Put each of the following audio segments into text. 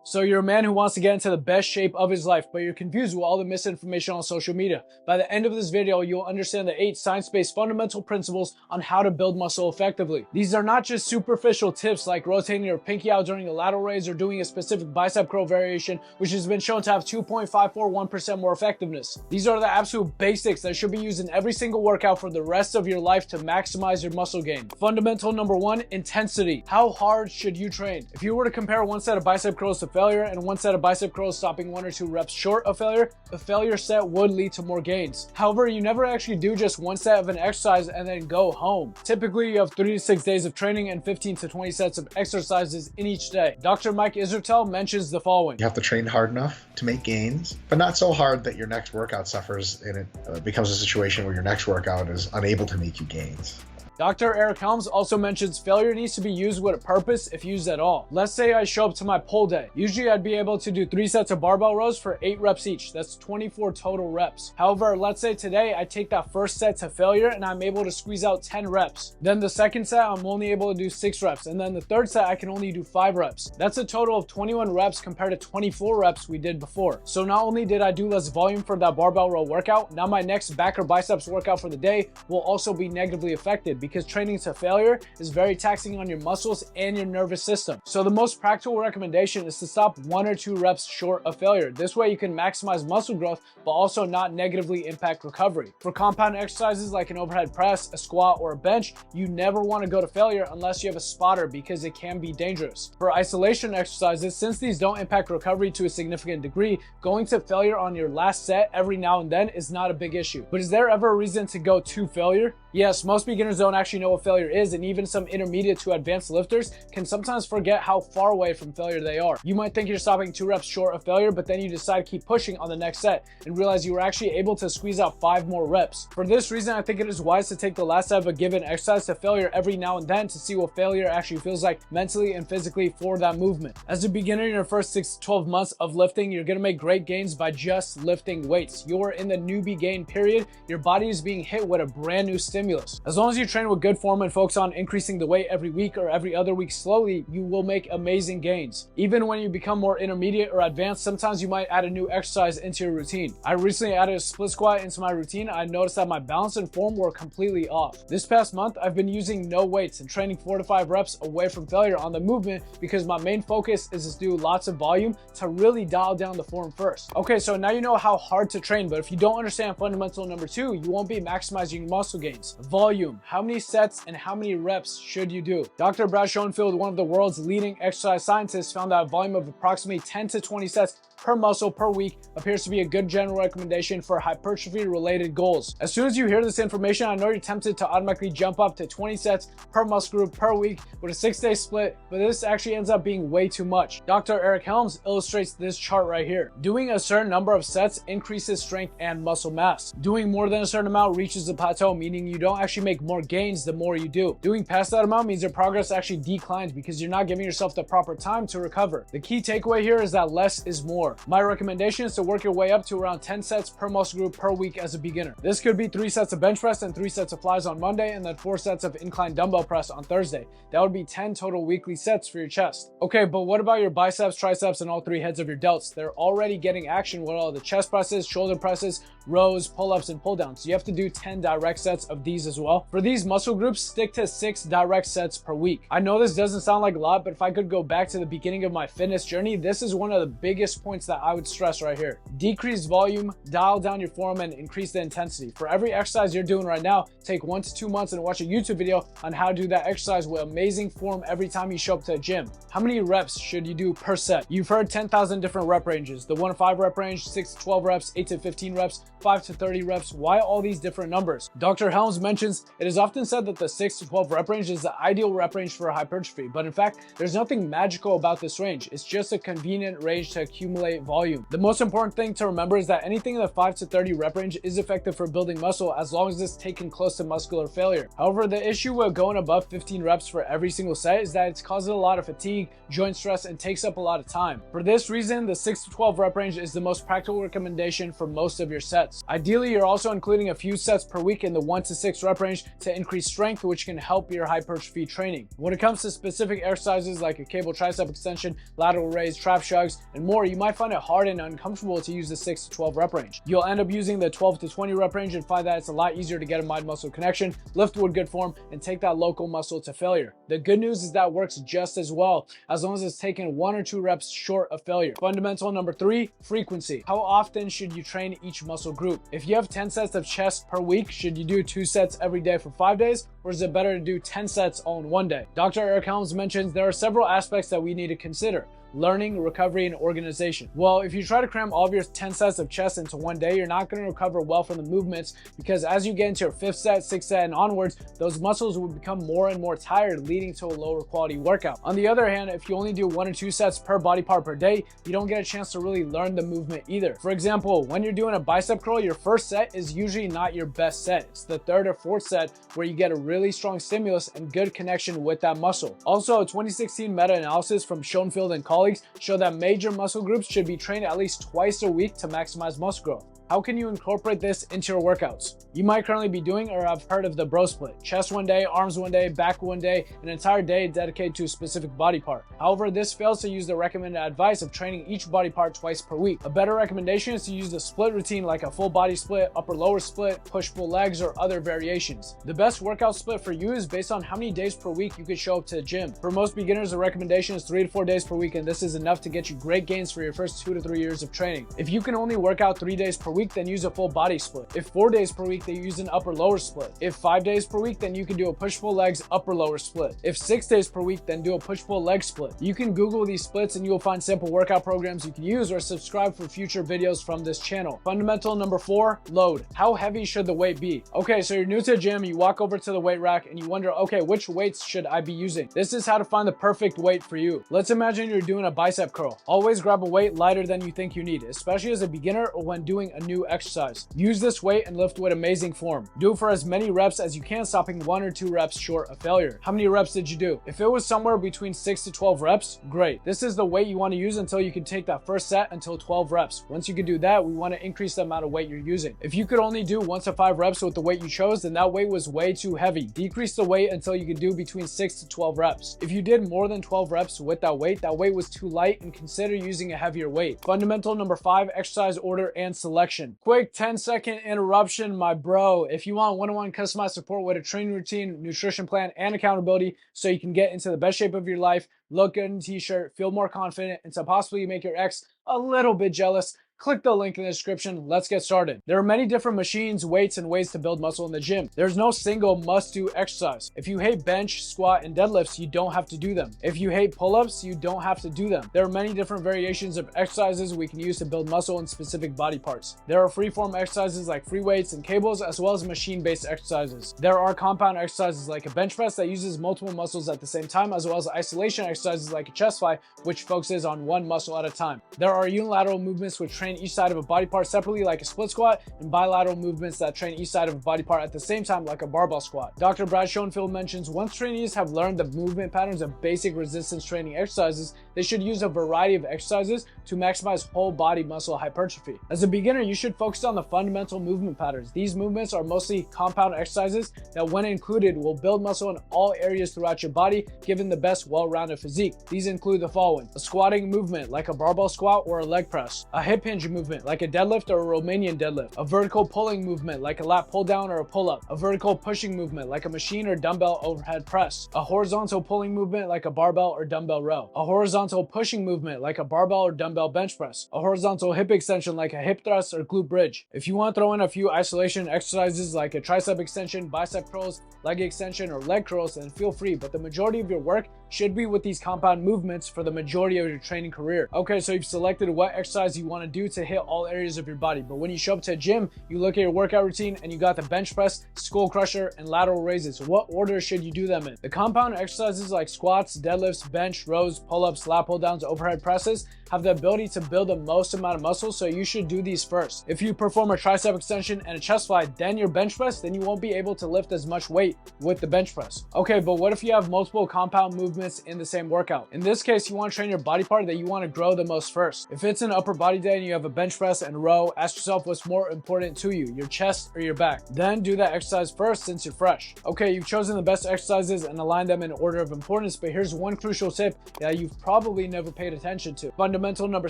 So you're a man who wants to get into the best shape of his life, but you're confused with all the misinformation on social media. By the end of this video, you'll understand the 8 science-based fundamental principles on how to build muscle effectively. These are not just superficial tips like rotating your pinky out during a lateral raise or doing a specific bicep curl variation, which has been shown to have 2.541% more effectiveness. These are the absolute basics that should be used in every single workout for the rest of your life to maximize your muscle gain. Fundamental number 1, intensity. How hard should you train? If you were to compare one set of bicep curls to failure and one set of bicep curls stopping 1 or 2 reps short of failure, the failure set would lead to more gains. However, you never actually do just one set of an exercise and then go home. Typically, you have 3 to 6 days of training and 15 to 20 sets of exercises in each day. Dr. Mike Israetel mentions the following. You have to train hard enough to make gains, but not so hard that your next workout suffers and it becomes a situation where your next workout is unable to make you gains. Dr. Eric Helms also mentions failure needs to be used with a purpose if used at all. Let's say I show up to my pull day. Usually I'd be able to do 3 sets of barbell rows for 8 reps each. That's 24 total reps. However, let's say today I take that first set to failure and I'm able to squeeze out 10 reps. Then the second set I'm only able to do 6 reps. And then the third set I can only do 5 reps. That's a total of 21 reps compared to 24 reps we did before. So not only did I do less volume for that barbell row workout, now my next back or biceps workout for the day will also be negatively affected because training to failure is very taxing on your muscles and your nervous system. So the most practical recommendation is to stop 1 or 2 reps short of failure. This way you can maximize muscle growth but also not negatively impact recovery. For compound exercises like an overhead press, a squat, or a bench, you never want to go to failure unless you have a spotter because it can be dangerous. For isolation exercises, since these don't impact recovery to a significant degree, going to failure on your last set every now and then is not a big issue. But is there ever a reason to go to failure? Yes, most beginners don't actually know what failure is, and even some intermediate to advanced lifters can sometimes forget how far away from failure they are. You might think you're stopping 2 reps short of failure, but then you decide to keep pushing on the next set and realize you were actually able to squeeze out 5 more reps. For this reason, I think it is wise to take the last set of a given exercise to failure every now and then to see what failure actually feels like mentally and physically for that movement. As a beginner in your first 6 to 12 months of lifting, you're going to make great gains by just lifting weights. You're in the newbie gain period. Your body is being hit with a brand new stimulus. As long as you train with good form and focus on increasing the weight every week or every other week slowly, you will make amazing gains. Even when you become more intermediate or advanced, sometimes you might add a new exercise into your routine. I recently added a split squat into my routine. I noticed that my balance and form were completely off. This past month, I've been using no weights and training 4 to 5 reps away from failure on the movement because my main focus is to do lots of volume to really dial down the form first. Okay, so now you know how hard to train, but if you don't understand fundamental number 2, you won't be maximizing your muscle gains. Volume. How many sets and how many reps should you do? Dr. Brad Schoenfeld, one of the world's leading exercise scientists, found that a volume of approximately 10 to 20 sets per muscle per week appears to be a good general recommendation for hypertrophy related goals. As soon as you hear this information, I know you're tempted to automatically jump up to 20 sets per muscle group per week with a 6-day split, but this actually ends up being way too much. Dr. Eric Helms illustrates this chart right here. Doing a certain number of sets increases strength and muscle mass. Doing more than a certain amount reaches a plateau, meaning you don't actually make more gains the more you do. Doing past that amount means your progress actually declines because you're not giving yourself the proper time to recover. The key takeaway here is that less is more. My recommendation is to work your way up to around 10 sets per muscle group per week as a beginner. This could be 3 sets of bench press and 3 sets of flies on Monday and then 4 sets of incline dumbbell press on Thursday. That would be 10 total weekly sets for your chest. Okay, but what about your biceps, triceps, and all 3 heads of your delts? They're already getting action with all the chest presses, shoulder presses, rows, pull-ups, and pull-downs. So you have to do 10 direct sets of these as well. For these muscle groups, stick to 6 direct sets per week. I know this doesn't sound like a lot, but if I could go back to the beginning of my fitness journey, this is one of the biggest points that I would stress right here. Decrease volume, dial down your form, and increase the intensity. For every exercise you're doing right now, take 1 to 2 months and watch a YouTube video on how to do that exercise with amazing form every time you show up to a gym. How many reps should you do per set? You've heard 10,000 different rep ranges. The 1 to 5 rep range, 6 to 12 reps, 8 to 15 reps, 5 to 30 reps. Why all these different numbers? Dr. Helms mentions it is often said that the 6 to 12 rep range is the ideal rep range for hypertrophy, but in fact, there's nothing magical about this range. It's just a convenient range to accumulate volume. The most important thing to remember is that anything in the 5 to 30 rep range is effective for building muscle as long as it's taken close to muscular failure. However, the issue with going above 15 reps for every single set is that it's causing a lot of fatigue, joint stress, and takes up a lot of time. For this reason, the 6 to 12 rep range is the most practical recommendation for most of your sets. Ideally, you're also including a few sets per week in the 1 to 6 rep range to increase increase strength, which can help your hypertrophy training. When it comes to specific exercises like a cable tricep extension, lateral raise, trap shugs, and more, you might find it hard and uncomfortable to use the 6 to 12 rep range. You'll end up using the 12 to 20 rep range and find that it's a lot easier to get a mind-muscle connection, lift with good form, and take that local muscle to failure. The good news is that works just as well, as long as it's taken 1 or 2 reps short of failure. Fundamental number 3, frequency. How often should you train each muscle group? If you have 10 sets of chest per week, should you do 2 sets every day for 5 days, or is it better to do 10 sets all in one day? Dr. Eric Helms mentions there are several aspects that we need to consider: learning, recovery, and organization. Well, if you try to cram all of your 10 sets of chest into one day, you're not going to recover well from the movements, because as you get into your 5th set, 6th set, and onwards, those muscles will become more and more tired, leading to a lower quality workout. On the other hand, if you only do 1 or 2 sets per body part per day, you don't get a chance to really learn the movement either. For example, when you're doing a bicep curl, your first set is usually not your best set. It's the 3rd or 4th set where you get a really strong stimulus and good connection with that muscle. Also, a 2016 meta-analysis from Schoenfeld and colleagues show that major muscle groups should be trained at least twice a week to maximize muscle growth. How can you incorporate this into your workouts? You might currently be doing or have heard of the bro split. Chest one day, arms one day, back one day, an entire day dedicated to a specific body part. However, this fails to use the recommended advice of training each body part twice per week. A better recommendation is to use the split routine like a full body split, upper lower split, push-pull legs, or other variations. The best workout split for you is based on how many days per week you could show up to the gym. For most beginners, the recommendation is 3 to 4 days per week, and this is enough to get you great gains for your first 2 to 3 years of training. If you can only work out 3 days per week, then use a full body split. If 4 days per week, then use an upper lower split. If 5 days per week, then you can do a push-pull legs upper lower split. If 6 days per week, then do a push-pull leg split. You can Google these splits and you will find simple workout programs you can use, or subscribe for future videos from this channel. Fundamental number 4, load. How heavy should the weight be? Okay, so you're new to the gym, you walk over to the weight rack and you wonder, okay, which weights should I be using? This is how to find the perfect weight for you. Let's imagine you're doing a bicep curl. Always grab a weight lighter than you think you need, especially as a beginner or when doing a new exercise. Use this weight and lift with amazing form. Do it for as many reps as you can, stopping 1 or 2 reps short of failure. How many reps did you do? If it was somewhere between 6 to 12 reps, great. This is the weight you want to use until you can take that first set until 12 reps. Once you can do that, we want to increase the amount of weight you're using. If you could only do 1 to 5 reps with the weight you chose, then that weight was way too heavy. Decrease the weight until you can do between 6 to 12 reps. If you did more than 12 reps with that weight was too light, and consider using a heavier weight. Fundamental number 5, exercise order and selection. Quick 10-second interruption, my bro. If you want one-on-one customized support with a training routine, nutrition plan, and accountability so you can get into the best shape of your life, look good in a t-shirt, feel more confident, and to possibly make your ex a little bit jealous, click the link in the description. Let's get started. There are many different machines, weights, and ways to build muscle in the gym. There's no single must-do exercise. If you hate bench, squat, and deadlifts, you don't have to do them. If you hate pull-ups, you don't have to do them. There are many different variations of exercises we can use to build muscle in specific body parts. There are free-form exercises like free weights and cables, as well as machine-based exercises. There are compound exercises like a bench press that uses multiple muscles at the same time, as well as isolation exercises like a chest fly, which focuses on one muscle at a time. There are unilateral movements which train each side of a body part separately like a split squat, and bilateral movements that train each side of a body part at the same time like a barbell squat. Dr. Brad Schoenfeld mentions once trainees have learned the movement patterns of basic resistance training exercises, they should use a variety of exercises to maximize whole body muscle hypertrophy. As a beginner, you should focus on the fundamental movement patterns. These movements are mostly compound exercises that, when included, will build muscle in all areas throughout your body, giving the best well-rounded physique. These include the following: a squatting movement like a barbell squat or a leg press, a hip hinge movement like a deadlift or a Romanian deadlift, a vertical pulling movement like a lat pull down or a pull up, a vertical pushing movement like a machine or dumbbell overhead press, a horizontal pulling movement like a barbell or dumbbell row, a horizontal pushing movement like a barbell or dumbbell bench press, a horizontal hip extension like a hip thrust or glute bridge. If you want to throw in a few isolation exercises like a tricep extension, bicep curls, leg extension, or leg curls, then feel free, but the majority of your work should be with these compound movements for the majority of your training career. Okay, so you've selected what exercise you want to do to hit all areas of your body, but when you show up to a gym, you look at your workout routine and you got the bench press, skull crusher, and lateral raises. What order should you do them in? The compound exercises like squats, deadlifts, bench, rows, pull-ups, lat pull downs, overhead presses have the ability to build the most amount of muscle, so you should do these first. If you perform a tricep extension and a chest fly, then your bench press, then you won't be able to lift as much weight with the bench press. Okay, but what if you have multiple compound movements in the same workout? In this case, you want to train your body part that you want to grow the most first. If it's an upper body day and you of a bench press and row, ask yourself what's more important to you, your chest or your back. Then do that exercise first since you're fresh. Okay, you've chosen the best exercises and aligned them in order of importance, but here's one crucial tip that you've probably never paid attention to. Fundamental number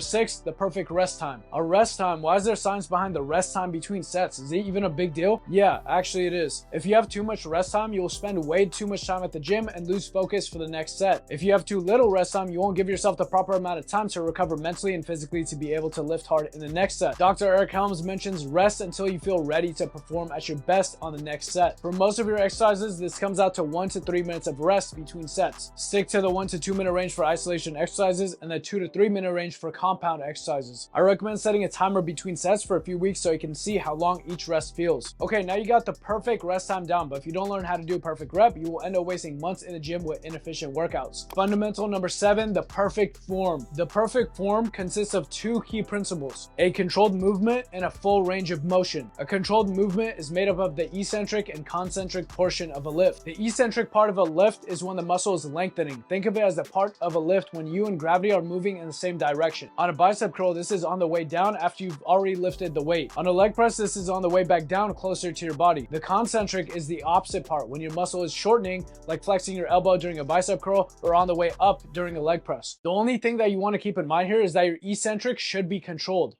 6, the perfect rest time. A rest time, why is there science behind the rest time between sets? Is it even a big deal? Yeah, actually it is. If you have too much rest time, you will spend way too much time at the gym and lose focus for the next set. If you have too little rest time, you won't give yourself the proper amount of time to recover mentally and physically to be able to lift hard in the next set. Dr. Eric Helms mentions rest until you feel ready to perform at your best on the next set. For most of your exercises, this comes out to 1 to 3 minutes of rest between sets. Stick to the 1 to 2 minute range for isolation exercises and the 2 to 3 minute range for compound exercises. I recommend setting a timer between sets for a few weeks so you can see how long each rest feels. Okay, now you got the perfect rest time down, but if you don't learn how to do a perfect rep, you will end up wasting months in the gym with inefficient workouts. Fundamental number 7, the perfect form. The perfect form consists of 2 key principles: a controlled movement and a full range of motion. A controlled movement is made up of the eccentric and concentric portion of a lift. The eccentric part of a lift is when the muscle is lengthening. Think of it as the part of a lift when you and gravity are moving in the same direction. On a bicep curl, this is on the way down after you've already lifted the weight. On a leg press, this is on the way back down closer to your body. The concentric is the opposite part, when your muscle is shortening, like flexing your elbow during a bicep curl or on the way up during a leg press. The only thing that you want to keep in mind here is that your eccentric should be controlled.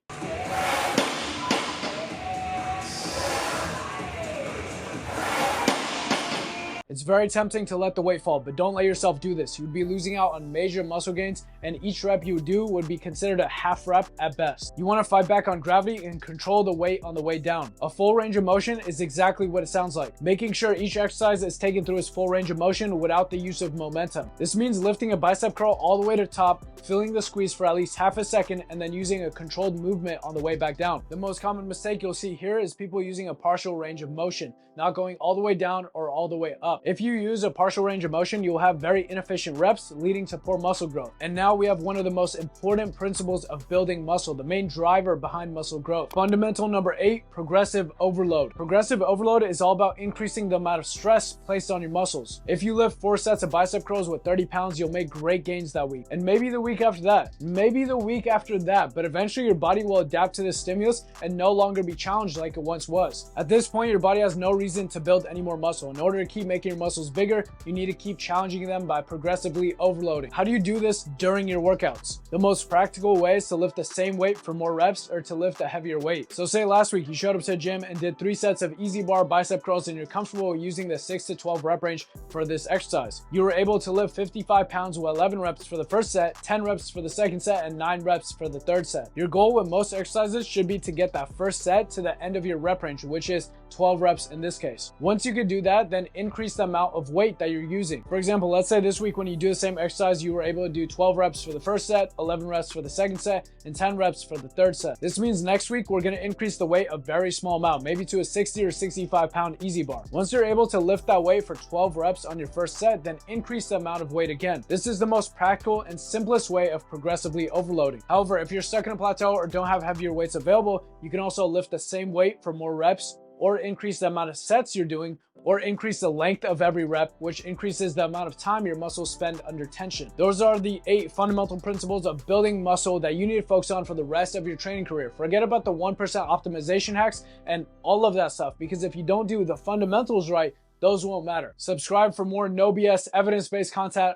It's very tempting to let the weight fall, but don't let yourself do this. You'd be losing out on major muscle gains, and each rep you do would be considered a half rep at best. You want to fight back on gravity and control the weight on the way down. A full range of motion is exactly what it sounds like, making sure each exercise is taken through its full range of motion without the use of momentum. This means lifting a bicep curl all the way to top, feeling the squeeze for at least half a second, and then using a controlled movement on the way back down. The most common mistake you'll see here is people using a partial range of motion, not going all the way down or all the way up. If you use a partial range of motion, you will have very inefficient reps, leading to poor muscle growth. And now we have one of the most important principles of building muscle, the main driver behind muscle growth. Fundamental number 8, progressive overload. Progressive overload is all about increasing the amount of stress placed on your muscles. If you lift 4 sets of bicep curls with 30 pounds, you'll make great gains that week. And maybe the week after that, maybe the week after that, but eventually your body will adapt to this stimulus and no longer be challenged like it once was. At this point, your body has no reason to build any more muscle. In order to keep making your muscles bigger, you need to keep challenging them by progressively overloading. How do you do this during your workouts? The most practical way is to lift the same weight for more reps or to lift a heavier weight. So say last week you showed up to the gym and did 3 sets of easy bar bicep curls and you're comfortable using the 6 to 12 rep range for this exercise. You were able to lift 55 pounds with 11 reps for the first set, 10 reps for the second set, and 9 reps for the third set. Your goal with most exercises should be to get that first set to the end of your rep range, which is 12 reps in this case. Once you can do that, then increase the amount of weight that you're using. For example, let's say this week when you do the same exercise, you were able to do 12 reps for the first set, 11 reps for the second set, and 10 reps for the third set. This means next week we're going to increase the weight a very small amount, maybe to a 60 or 65 pound easy bar. Once you're able to lift that weight for 12 reps on your first set, then increase the amount of weight again. This is the most practical and simplest way of progressively overloading. However, if you're stuck in a plateau or don't have heavier weights available, you can also lift the same weight for more reps, or increase the amount of sets you're doing, or increase the length of every rep, which increases the amount of time your muscles spend under tension. Those are the 8 fundamental principles of building muscle that you need to focus on for the rest of your training career. Forget about the 1% optimization hacks and all of that stuff, because if you don't do the fundamentals right, those won't matter. Subscribe for more no BS evidence-based content.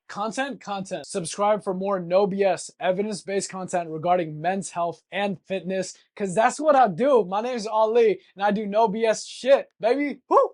Subscribe for more no BS evidence-based content regarding men's health and fitness, because that's what I do. My name is Ali and I do no BS shit, baby. Woo!